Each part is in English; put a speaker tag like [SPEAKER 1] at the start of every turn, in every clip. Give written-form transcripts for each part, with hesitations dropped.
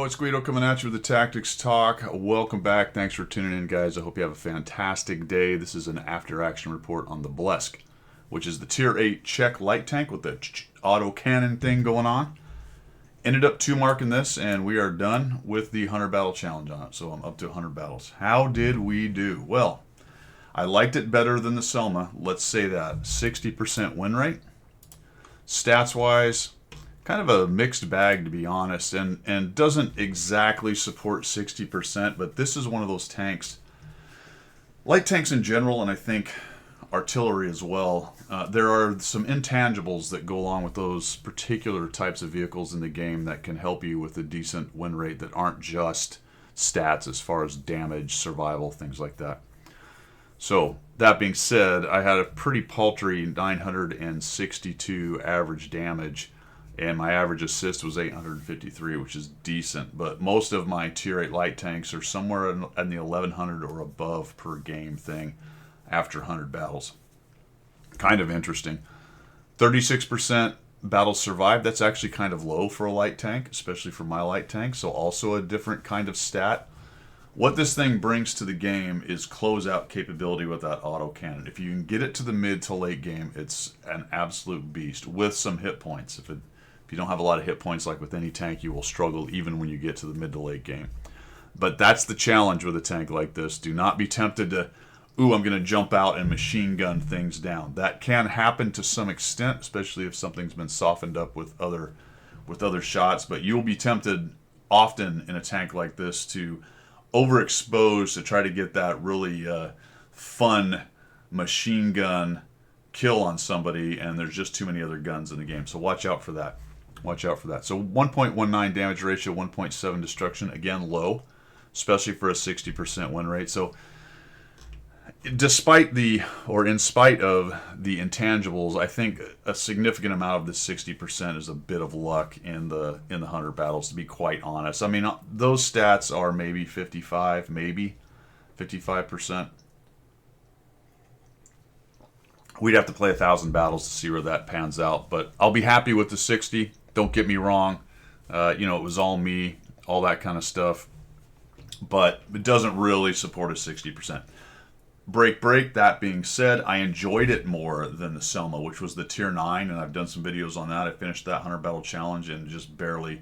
[SPEAKER 1] Yo, it's Guido coming at you with the Tactics Talk. Welcome back. Thanks for tuning in, guys. I hope you have a fantastic day. This is an after-action report on the Blesk, which is the Tier 8 Czech light tank with the auto cannon thing going on. Ended up 2-marking this, and we are done with the 100 battle challenge on it. So I'm up to 100 battles. How did we do? Well, I liked it better than the Selma. Let's say that. 60% win rate. Stats-wise, kind of a mixed bag, to be honest, and doesn't exactly support 60%, but this is one of those tanks, light tanks in general, and I think artillery as well. There are some intangibles that go along with those particular types of vehicles in the game that can help you with a decent win rate that aren't just stats as far as damage, survival, things like that. So, that being said, I had a pretty paltry 962 average damage, and my average assist was 853, which is decent. But most of my Tier 8 light tanks are somewhere in the 1100 or above per game thing after 100 battles. Kind of interesting. 36% battles survived. That's actually kind of low for a light tank, especially for my light tank. So also a different kind of stat. What this thing brings to the game is closeout capability with that auto cannon. If you can get it to the mid to late game, it's an absolute beast with some hit points. If you don't have a lot of hit points, like with any tank, you will struggle even when you get to the mid to late game. But that's the challenge with a tank like this. Do not be tempted to, ooh, I'm going to jump out and machine gun things down. That can happen to some extent, especially if something's been softened up with other shots. But you will be tempted often in a tank like this to overexpose to try to get that really fun machine gun kill on somebody, and there's just too many other guns in the game. So watch out for that. Watch out for that. So 1.19 damage ratio, 1.7 destruction. Again, low, especially for a 60% win rate. So in spite of the intangibles, I think a significant amount of the 60% is a bit of luck in the 100 battles, to be quite honest. I mean, those stats are maybe 55%. We'd have to play 1,000 battles to see where that pans out, but I'll be happy with the 60. Don't get me wrong. It was all me, all that kind of stuff, but it doesn't really support a 60%. Break. That being said, I enjoyed it more than the Selma, which was the Tier 9, and I've done some videos on that. I finished that 100 battle challenge and just barely,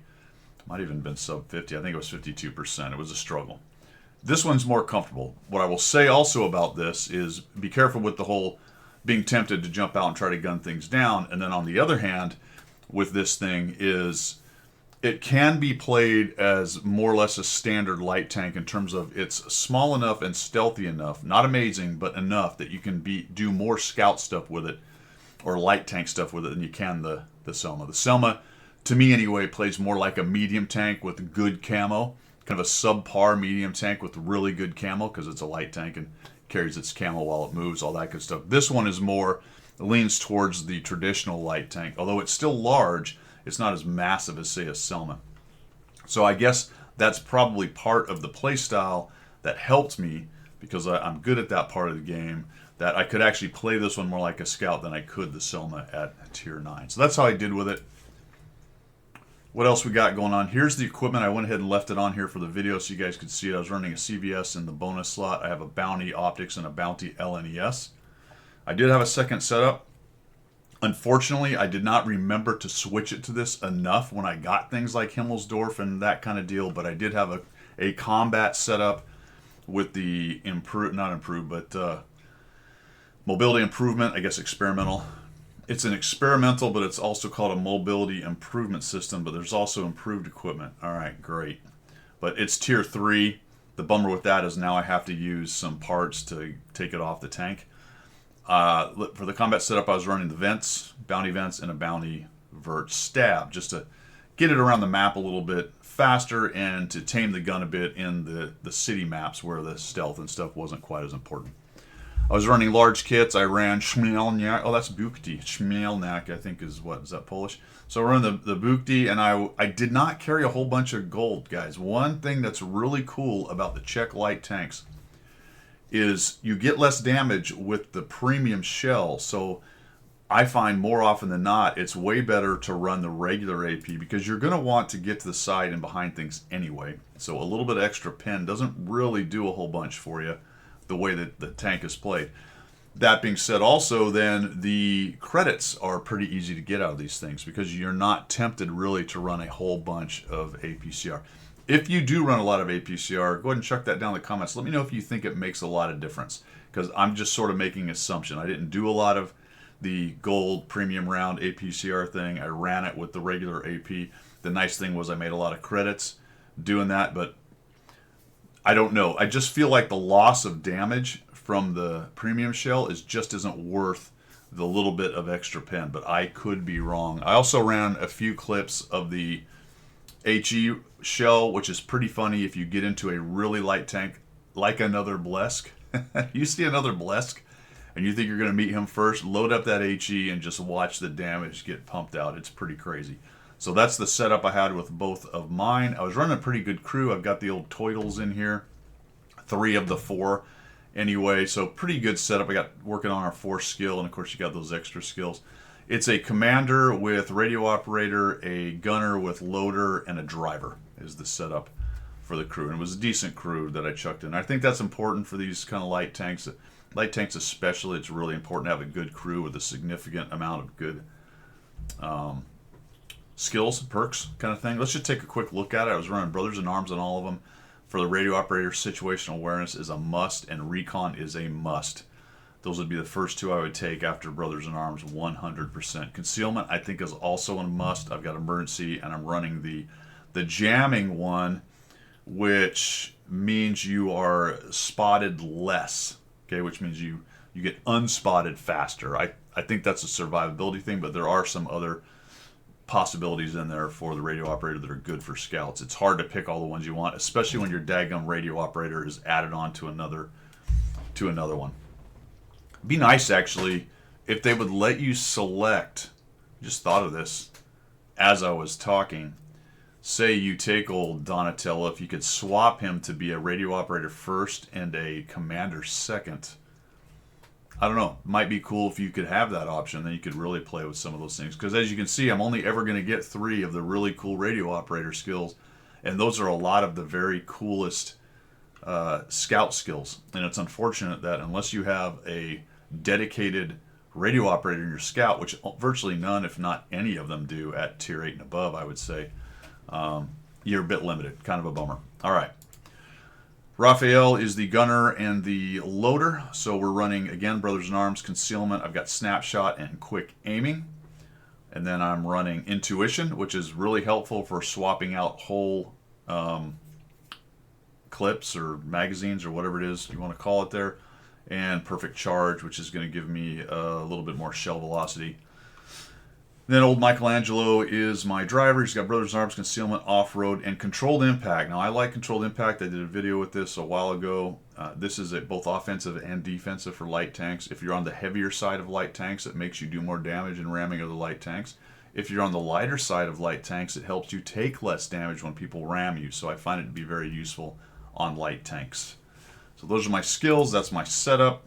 [SPEAKER 1] might even been sub 50. I think it was 52%. It was a struggle. This one's more comfortable. What I will say also about this is be careful with the whole being tempted to jump out and try to gun things down. And then on the other hand, with this thing is it can be played as more or less a standard light tank in terms of it's small enough and stealthy enough, not amazing, but enough that you can do more scout stuff with it or light tank stuff with it than you can the Selma. The Selma, to me anyway, plays more like a medium tank with good camo, kind of a subpar medium tank with really good camo because it's a light tank and carries its camo while it moves, all that good stuff. This one is more, leans towards the traditional light tank. Although it's still large, it's not as massive as, say, a Selma. So I guess that's probably part of the play style that helped me, because I'm good at that part of the game, that I could actually play this one more like a scout than I could the Selma at Tier 9. So that's how I did with it. What else we got going on? Here's the equipment. I went ahead and left it on here for the video so you guys could see it. I was running a CVS in the bonus slot. I have a Bounty Optics and a Bounty LNES. I did have a second setup. Unfortunately, I did not remember to switch it to this enough when I got things like Himmelsdorf and that kind of deal, but I did have a combat setup with the mobility improvement, I guess experimental. It's an experimental, but it's also called a mobility improvement system, but there's also improved equipment. All right, great. But it's Tier 3. The bummer with that is now I have to use some parts to take it off the tank. For the combat setup, I was running the vents, Bounty vents, and a Bounty vert stab, just to get it around the map a little bit faster and to tame the gun a bit in the city maps where the stealth and stuff wasn't quite as important. I was running large kits. I ran Schmelniak. Oh, that's Bukti. Schmelniak, I think is that Polish? So I ran the Bukti, and I did not carry a whole bunch of gold, guys. One thing that's really cool about the Czech light tanks is you get less damage with the premium shell. So I find more often than not, it's way better to run the regular AP because you're going to want to get to the side and behind things anyway. So a little bit of extra pen doesn't really do a whole bunch for you the way that the tank is played. That being said, also then the credits are pretty easy to get out of these things because you're not tempted really to run a whole bunch of APCR. If you do run a lot of APCR, go ahead and chuck that down in the comments. Let me know if you think it makes a lot of difference because I'm just sort of making an assumption. I didn't do a lot of the gold premium round APCR thing. I ran it with the regular AP. The nice thing was I made a lot of credits doing that, but I don't know. I just feel like the loss of damage from the premium shell just isn't worth the little bit of extra pen, but I could be wrong. I also ran a few clips of the HE shell, which is pretty funny if you get into a really light tank like another Blesk. You see another Blesk and you think you're going to meet him first, load up that HE and just watch the damage get pumped out. It's pretty crazy. So that's the setup I had with both of mine. I was running a pretty good crew. I've got the old Toidles in here, 3 of the 4 anyway, so pretty good setup. I got working on our 4th skill, and of course you got those extra skills. It's a commander with radio operator, a gunner with loader, and a driver is the setup for the crew. And it was a decent crew that I chucked in. I think that's important for these kind of light tanks. Light tanks especially, it's really important to have a good crew with a significant amount of good skills, perks kind of thing. Let's just take a quick look at it. I was running Brothers in Arms on all of them. For the radio operator, situational awareness is a must, and recon is a must. Those would be the first 2 I would take after Brothers in Arms 100%. Concealment, I think, is also a must. I've got emergency, and I'm running the jamming one, which means you are spotted less, okay, which means you get unspotted faster. I think that's a survivability thing, but there are some other possibilities in there for the radio operator that are good for scouts. It's hard to pick all the ones you want, especially when your daggum radio operator is added on to another one. It'd be nice actually if they would let you select, just thought of this as I was talking, say you take old Donatello, if you could swap him to be a radio operator first and a commander second. I don't know. It might be cool if you could have that option. Then you could really play with some of those things. Because as you can see, I'm only ever going to get 3 of the really cool radio operator skills. And those are a lot of the very coolest scout skills. And it's unfortunate that unless you have a dedicated radio operator in your scout, which virtually none, if not any of them do at tier 8 and above, I would say, you're a bit limited. Kind of a bummer. All right. Raphael is the gunner and the loader, so we're running, again, Brothers in Arms, Concealment. I've got Snapshot and Quick Aiming. And then I'm running Intuition, which is really helpful for swapping out whole clips or magazines or whatever it is you want to call it there. And Perfect Charge, which is going to give me a little bit more shell velocity. Then old Michelangelo is my driver. He's got Brothers in Arms, Concealment, Off-Road, and Controlled Impact. Now, I like Controlled Impact. I did a video with this a while ago. This is both offensive and defensive for light tanks. If you're on the heavier side of light tanks, it makes you do more damage in ramming other light tanks. If you're on the lighter side of light tanks, it helps you take less damage when people ram you. So I find it to be very useful on light tanks. So those are my skills. That's my setup.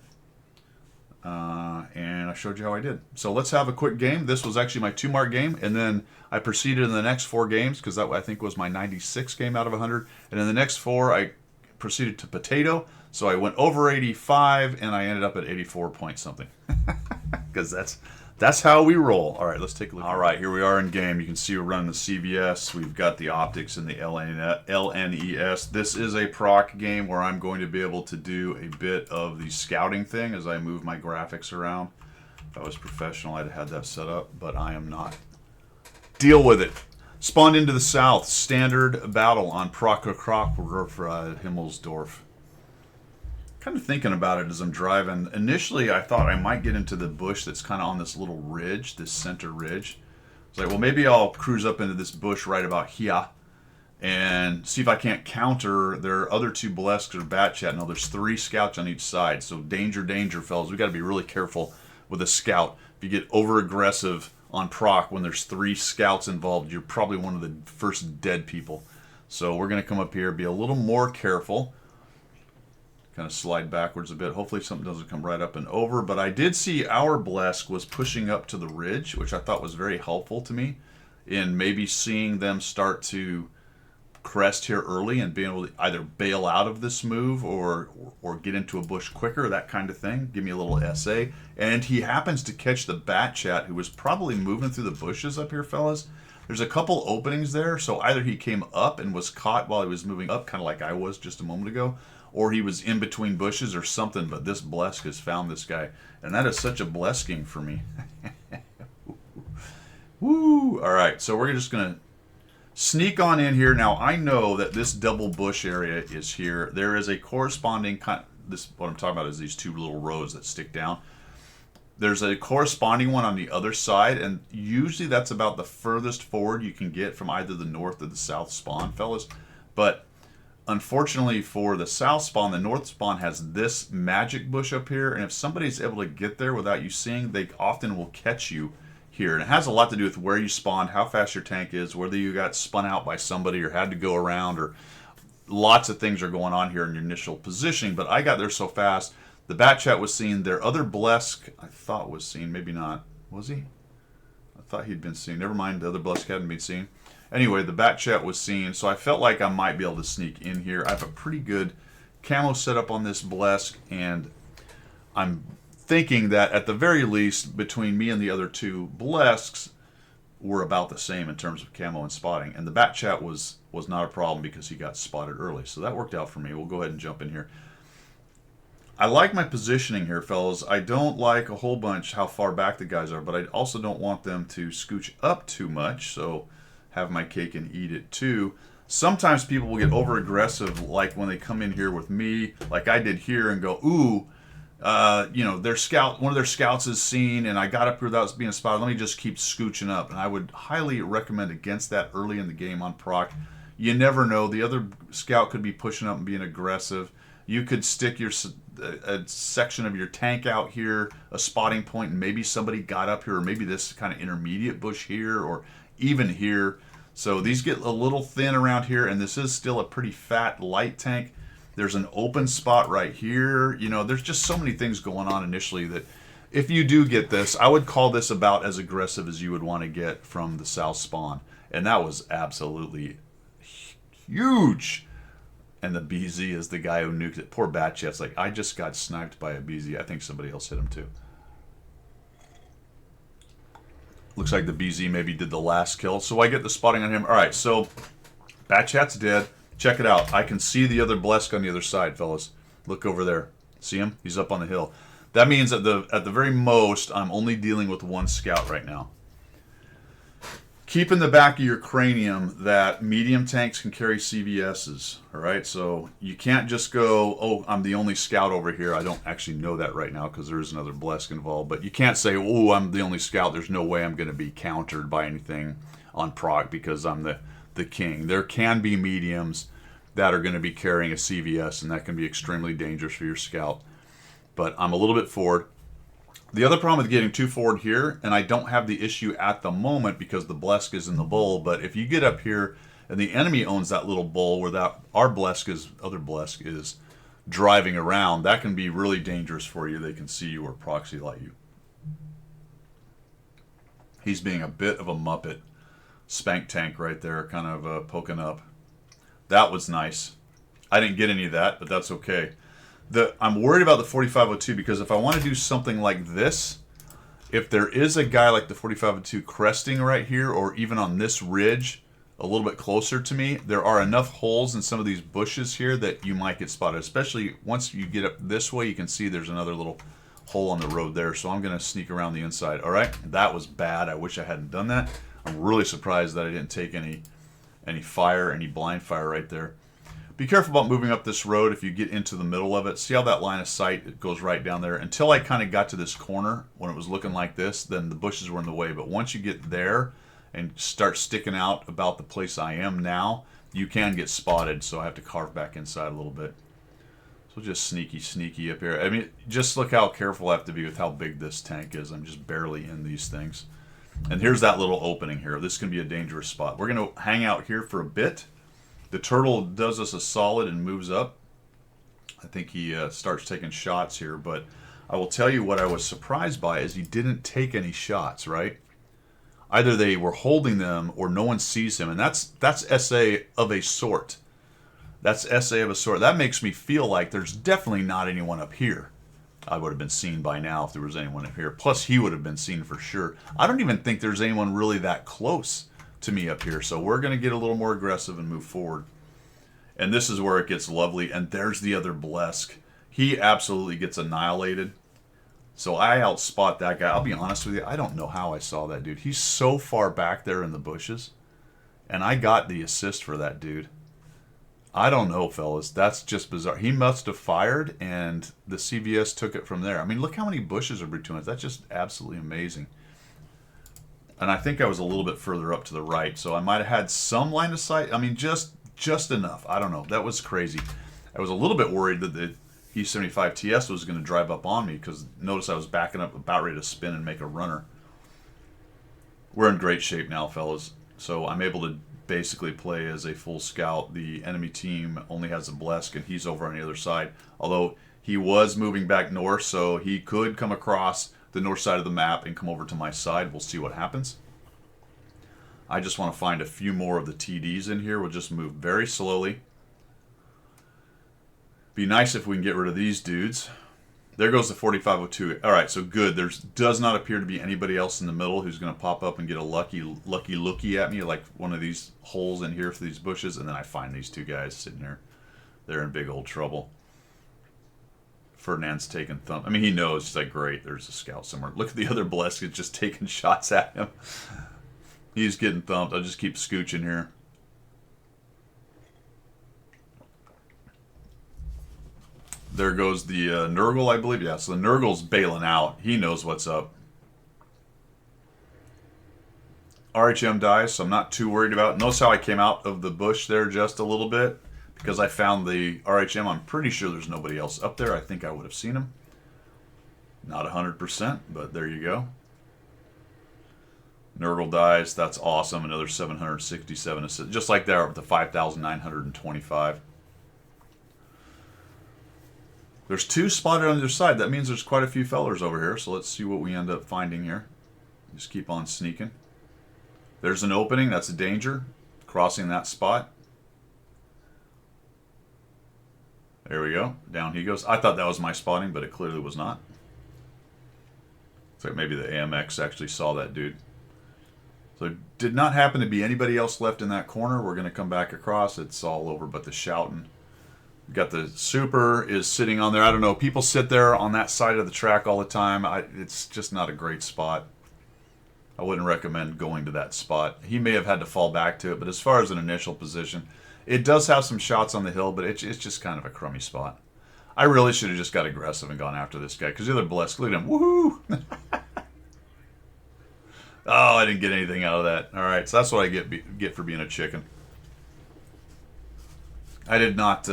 [SPEAKER 1] And I showed you how I did. So let's have a quick game. This was actually my 2-mark game, and then I proceeded in the next 4 games, because that I think was my 96 game out of 100. And in the next 4, I proceeded to potato. So I went over 85, and I ended up at 84 point something. Because that's how we roll. All right, let's take a look. All right, here we are in game. You can see we're running the CVS. We've got the optics and the LNES. This is a proc game where I'm going to be able to do a bit of the scouting thing as I move my graphics around. If I was professional, I'd have had that set up, but I am not. Deal with it. Spawned into the south. Standard battle on Himmelsdorf. Kind of thinking about it as I'm driving. Initially, I thought I might get into the bush that's kind of on this little ridge, this center ridge. It's like, well, maybe I'll cruise up into this bush right about here and see if I can't counter their other 2 Blesks or Bat Chat. Now, there's 3 scouts on each side, so danger, danger, fellas. We got to be really careful with a scout. If you get over-aggressive on proc when there's 3 scouts involved, you're probably one of the first dead people. So we're going to come up here, be a little more careful. kind of slide backwards a bit. Hopefully something doesn't come right up and over. But I did see our Blesk was pushing up to the ridge, which I thought was very helpful to me in maybe seeing them start to crest here early and being able to either bail out of this move or get into a bush quicker, that kind of thing. Give me a little SA. And he happens to catch the Bat Chat, who was probably moving through the bushes up here, fellas. There's a couple openings there, so either he came up and was caught while he was moving up, kind of like I was just a moment ago, or he was in between bushes or something, but this Blesk has found this guy. And that is such a blesking for me. Woo! All right, so we're just going to sneak on in here. Now, I know that this double bush area is here. There is a corresponding, what I'm talking about is these two little rows that stick down. There's a corresponding one on the other side, and usually that's about the furthest forward you can get from either the north or the south spawn, fellas. But unfortunately for the south spawn, the north spawn has this magic bush up here, and if somebody's able to get there without you seeing, they often will catch you here. And it has a lot to do with where you spawned, how fast your tank is, whether you got spun out by somebody or had to go around, or lots of things are going on here in your initial positioning. But I got there so fast. The Bat Chat was seen. Their other Blesk, I thought was seen. Maybe not. Was he? I thought he'd been seen. Never mind. The other Blesk hadn't been seen. Anyway, the Bat Chat was seen. So I felt like I might be able to sneak in here. I have a pretty good camo setup on this Blesk. And I'm thinking that at the very least, between me and the other two Blesks, we're about the same in terms of camo and spotting. And the Bat Chat was not a problem because he got spotted early. So that worked out for me. We'll go ahead and jump in here. I like my positioning here, fellas. I don't like a whole bunch how far back the guys are, but I also don't want them to scooch up too much, so have my cake and eat it too. Sometimes people will get over aggressive, like when they come in here with me, like I did here, and go, ooh, you know, one of their scouts is seen, and I got up here without being spotted. Let me just keep scooching up. And I would highly recommend against that early in the game on proc. You never know. The other scout could be pushing up and being aggressive. You could stick a section of your tank out here, a spotting point, and maybe somebody got up here, or maybe this kind of intermediate bush here, or even here. So these get a little thin around here, and this is still a pretty fat light tank. There's an open spot right here. You know, there's just so many things going on initially that if you do get this, I would call this about as aggressive as you would want to get from the south spawn. And that was absolutely huge. And the BZ is the guy who nuked it. Poor Bat Chat's like, I just got sniped by a BZ. I think somebody else hit him too. Looks like the BZ maybe did the last kill. So I get the spotting on him. All right, so Bat Chat's dead. Check it out. I can see the other Blesk on the other side, fellas. Look over there. See him? He's up on the hill. That means at the very most, I'm only dealing with one scout right now. Keep in the back of your cranium that medium tanks can carry CVSs, all right? So you can't just go, oh, I'm the only scout over here. I don't actually know that right now because there is another Blesk involved. But you can't say, oh, I'm the only scout. There's no way I'm going to be countered by anything on proc because I'm the king. There can be mediums that are going to be carrying a CVS, and that can be extremely dangerous for your scout. But I'm a little bit forward. The other problem with getting too forward here, and I don't have the issue at the moment because the Blesk is in the bowl, but if you get up here and the enemy owns that little bowl where our other Blesk is driving around, that can be really dangerous for you. They can see you or proxy light you. He's being a bit of a muppet. Spank tank right there, kind of poking up. That was nice. I didn't get any of that, but that's okay. I'm worried about the 4502 because if I want to do something like this, if there is a guy like the 4502 cresting right here, or even on this ridge a little bit closer to me, there are enough holes in some of these bushes here that you might get spotted. Especially once you get up this way, you can see there's another little hole on the road there. So I'm going to sneak around the inside. All right, that was bad. I wish I hadn't done that. I'm really surprised that I didn't take any fire, any blind fire right there. Be careful about moving up this road if you get into the middle of it. See how that line of sight, it goes right down there. Until I kind of got to this corner, when it was looking like this, then the bushes were in the way. But once you get there and start sticking out about the place I am now, you can get spotted. So I have to carve back inside a little bit. So just sneaky up here. I mean, just look how careful I have to be with how big this tank is. I'm just barely in these things. And here's that little opening here. This can be a dangerous spot. We're going to hang out here for a bit. The turtle does us a solid and moves up. I think he starts taking shots here, but I will tell you what I was surprised by is he didn't take any shots, right? Either they were holding them or no one sees him, and that's SA of a sort. That's SA of a sort. That makes me feel like there's definitely not anyone up here. I would have been seen by now if there was anyone up here. Plus, he would have been seen for sure. I don't even think there's anyone really that close to me up here, so we're going to get a little more aggressive and move forward. And this is where it gets lovely, and there's the other Blesk. He absolutely gets annihilated. So I outspot that guy. I'll be honest with you, I don't know how I saw that dude. He's so far back there in the bushes, and I got the assist for that dude. I don't know, fellas. That's just bizarre. He must have fired, and the CVS took it from there. I mean, look how many bushes are between us. That's just absolutely amazing. And I think I was a little bit further up to the right, so I might have had some line of sight. I mean, just enough. I don't know. That was crazy. I was a little bit worried that the E75 TS was going to drive up on me because notice I was backing up, about ready to spin and make a runner. We're in great shape now, fellas. So I'm able to basically play as a full scout. The enemy team only has a Blesk, and he's over on the other side. Although he was moving back north, so he could come across the north side of the map and come over to my side. We'll see what happens. I just want to find a few more of the TDs in here. We'll just move very slowly. Be nice if we can get rid of these dudes. There goes the 4502. All right, so good. There does not appear to be anybody else in the middle who's going to pop up and get a lucky looky at me, like one of these holes in here for these bushes, and then I find these two guys sitting here. They're in big old trouble. Ferdinand's taking thumb. I mean, he knows. He's like, great, there's a scout somewhere. Look at the other Blesk is just taking shots at him. He's getting thumped. I'll just keep scooching here. There goes the Nurgle, I believe. Yeah, so the Nurgle's bailing out. He knows what's up. RHM dies, so I'm not too worried about it. Notice how I came out of the bush there just a little bit because I found the RHM. I'm pretty sure there's nobody else up there. I think I would have seen him. Not 100%, but there you go. Nurgle dies. That's awesome. Another 767 assists. Just like there with the 5,925. There's two spotted on either side. That means there's quite a few fellers over here. So let's see what we end up finding here. Just keep on sneaking. There's an opening. That's a danger. Crossing that spot. There we go. Down he goes. I thought that was my spotting, but it clearly was not. It's like maybe the AMX actually saw that dude. So did not happen to be anybody else left in that corner. We're going to come back across. It's all over but the shouting. Got the super is sitting on there. I don't know. People sit there on that side of the track all the time. It's just not a great spot. I wouldn't recommend going to that spot. He may have had to fall back to it, but as far as an initial position, it does have some shots on the hill, but it's just kind of a crummy spot. I really should have just got aggressive and gone after this guy because the other Blesk, look at him. Woohoo! Oh, I didn't get anything out of that. All right, so that's what I get for being a chicken. I did not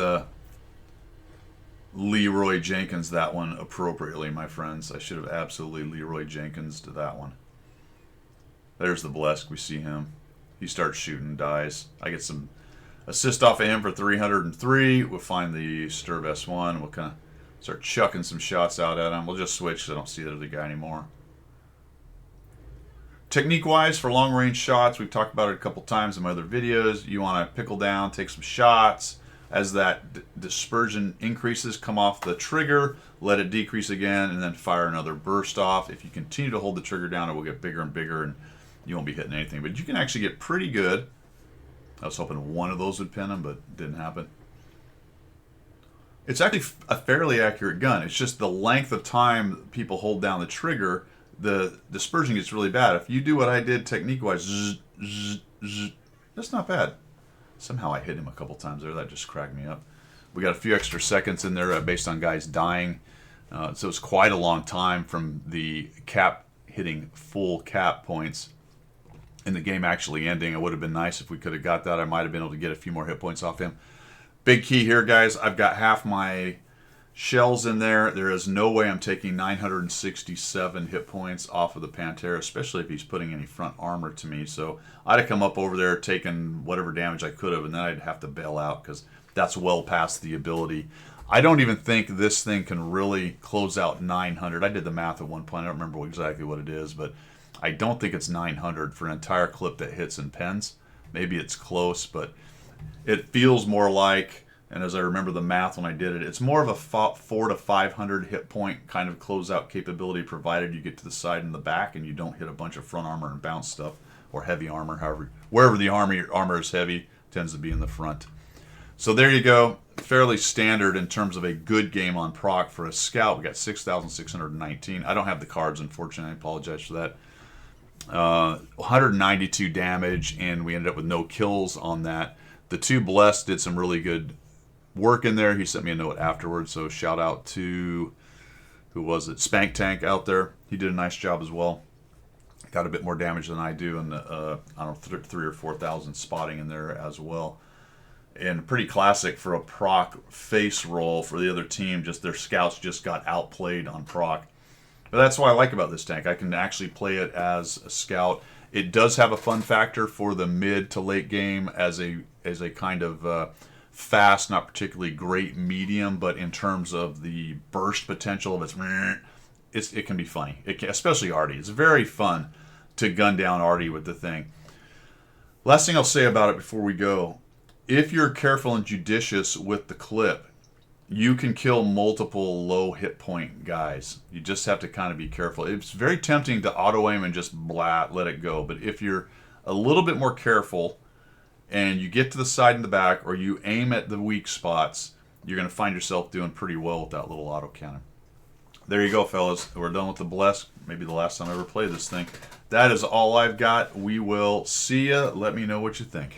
[SPEAKER 1] Leroy Jenkins that one appropriately, my friends. I should have absolutely Leroy Jenkins to that one. There's the Blesk. We see him. He starts shooting, dies. I get some assist off of him for 303. We'll find the Sturb S1. We'll kind of start chucking some shots out at him. We'll just switch because I don't see the other guy anymore. Technique-wise, for long-range shots, we've talked about it a couple times in my other videos. You want to pickle down, take some shots. As that dispersion increases, come off the trigger, let it decrease again, and then fire another burst off. If you continue to hold the trigger down, it will get bigger and bigger, and you won't be hitting anything. But you can actually get pretty good. I was hoping one of those would pin him, but it didn't happen. It's actually a fairly accurate gun. It's just the length of time people hold down the trigger, the dispersion gets really bad. If you do what I did technique-wise, that's not bad. Somehow I hit him a couple times there. That just cracked me up. We got a few extra seconds in there based on guys dying. So it's quite a long time from the cap hitting full cap points and the game actually ending. It would have been nice if we could have got that. I might have been able to get a few more hit points off him. Big key here, guys. I've got half my shells in there. There is no way I'm taking 967 hit points off of the Pantera, especially if he's putting any front armor to me. So I'd have come up over there taking whatever damage I could have, and then I'd have to bail out because that's well past the ability. I don't even think this thing can really close out 900. I did the math at one point. I don't remember exactly what it is, but I don't think it's 900 for an entire clip that hits and pens. Maybe it's close, but it feels more like, and as I remember the math when I did it, it's more of a 400 to 500 hit point kind of closeout capability, provided you get to the side and the back and you don't hit a bunch of front armor and bounce stuff, or heavy armor, however, wherever the armor is heavy, tends to be in the front. So there you go. Fairly standard in terms of a good game on proc. For a scout, we got 6,619. I don't have the cards, unfortunately. I apologize for that. 192 damage, and we ended up with no kills on that. The two Blesk did some really good work in there. He sent me a note afterwards, so shout out to, who was it? Spank Tank out there. He did a nice job as well. Got a bit more damage than I do, and I don't know, 3,000 or 4,000 spotting in there as well. And pretty classic for a proc face roll for the other team. Just their scouts just got outplayed on proc. But that's what I like about this tank. I can actually play it as a scout. It does have a fun factor for the mid to late game as a kind of fast, not particularly great medium, but in terms of the burst potential of it can be funny. Especially Artie. It's very fun to gun down Artie with the thing. Last thing I'll say about it before we go. If you're careful and judicious with the clip, you can kill multiple low hit point guys. You just have to kind of be careful. It's very tempting to auto aim and just let it go. But if you're a little bit more careful and you get to the side and the back, or you aim at the weak spots, you're going to find yourself doing pretty well with that little auto cannon. There you go, fellas. We're done with the Blesk. Maybe the last time I ever played this thing. That is all I've got. We will see ya. Let me know what you think.